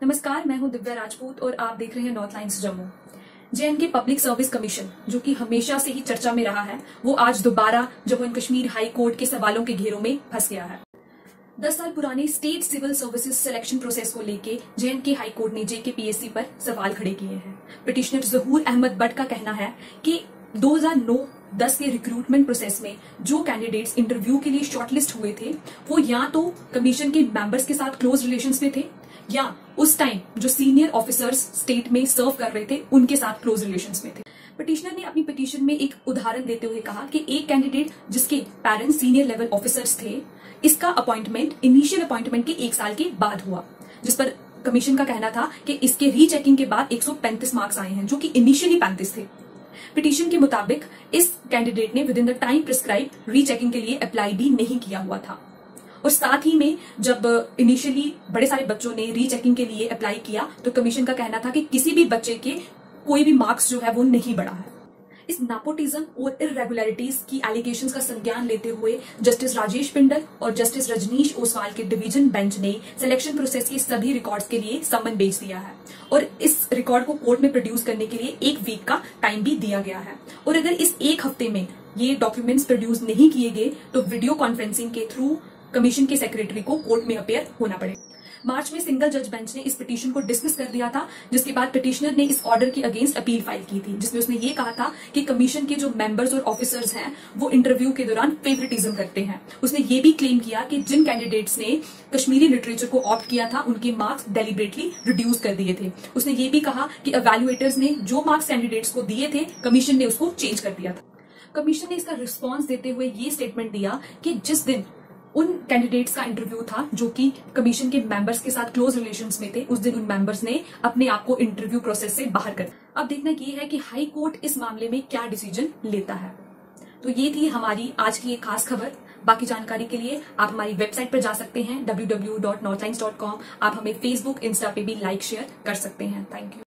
नमस्कार, मैं हूं दिव्या राजपूत और आप देख रहे हैं north lines Jammu. JNK public service commission, जो कि हमेशा से ही चर्चा में रहा है, वो आज दोबारा Jammu and Kashmir high court के सवालों के घेरों में फंस गया है। 10 साल पुराने state civil services selection process को लेके जेएनके हाई कोर्ट ने जेकेपीएससी पर सवाल खड़े किए हैं। पिटिशनर जहूर अहमद बट का कहना है कि 2009-10 के रिक्रूटमेंट प्रोसेस में जो कैंडिडेट्स इंटरव्यू के लिए शॉर्टलिस्ट हुए थे, वो या तो कमीशन के मेंबर्स के साथ क्लोज रिलेशंस में थे या उस टाइम जो सीनियर ऑफिसर्स स्टेट में सर्व कर रहे थे उनके साथ क्लोज रिलेशंस में थे। पिटिशनर ने अपनी पिटीशन में एक उदाहरण देते हुए कहा कि एक कैंडिडेट जिसके पेरेंट्स सीनियर लेवल ऑफिसर्स थे, इसका अपॉइंटमेंट इनिशियल अपॉइंटमेंट के 1 साल के बाद हुआ, जिस पर कमीशन का कहना था कि इसके रीचेकिंग के बाद 135 मार्क्स आए हैं, जो कि इनिशियली 35 थे। पिटीशन के मुताबिक इस कैंडिडेट ने with in the time prescribe rechecking के लिए अप्लाई भी नहीं किया हुआ था। और साथ ही में जब इनिशियली बड़े सारे बच्चों ने रीचेकिंग के लिए अप्लाई किया तो कमीशन का कहना था कि किसी भी बच्चे के कोई भी मार्क्स जो है वो नहीं बढ़ा है। इस नेपोटिज्म और इरेगुलरिटीज की एलिगेशंस का संज्ञान लेते हुए जस्टिस राजेश पिंडल और जस्टिस रजनीश ओसवाल के डिवीजन बेंच ने सिलेक्शन प्रोसेस के सभी रिकॉर्ड्स के लिए समन भेज दिया है और इस रिकॉर्ड को कोर्ट में प्रोड्यूस करने के लिए 1 वीक का टाइम भी दिया गया है। और अगर इस 1 हफ्ते में ये डॉक्यूमेंट्स प्रोड्यूस नहीं किए गए तो वीडियो कॉन्फ्रेंसिंग के थ्रू कमीशन के सेक्रेटरी को कोर्ट में अपीयर होना पड़े। मार्च में सिंगल जज बेंच ने इस पिटीशन को डिसमिस कर दिया था, जिसके बाद पिटिशनर ने इस ऑर्डर के अगेंस्ट अपील फाइल की थी, जिसमें उसने ये कहा था कि कमीशन के जो मेंबर्स और ऑफिसर्स हैं वो इंटरव्यू के दौरान फेवरेटिज्म करते हैं। उसने ये भी क्लेम किया कि जिन कैंडिडेट्स ने कश्मीरी लिटरेचर को ऑप्ट किया था उनके मार्क्स डेलिबरेटली रिड्यूस कर दिए थे। उसने ये भी कहा कि इवैल्यूएटर्स ने जो मार्क्स कैंडिडेट्स को दिए थे, कमीशन ने उसको चेंज कर दिया था। कमीशन ने इसका रिस्पॉन्स देते हुए ये स्टेटमेंट दिया कि जिस दिन उन कैंडिडेट्स का इंटरव्यू था जो कि कमीशन के मेंबर्स के साथ क्लोज रिलेशंस में थे, उस दिन उन मेंबर्स ने अपने आप को इंटरव्यू प्रोसेस से बाहर कर दिया। अब देखना ये है कि हाई कोर्ट इस मामले में क्या डिसीजन लेता है। तो ये थी हमारी आज की एक खास खबर। बाकी जानकारी के लिए आप हमारी वेबसाइट पर जा सकते हैं www.northlines.com। आप हमें फेसबुक, इंस्टा पे भी लाइक शेयर कर सकते हैं। Thank you.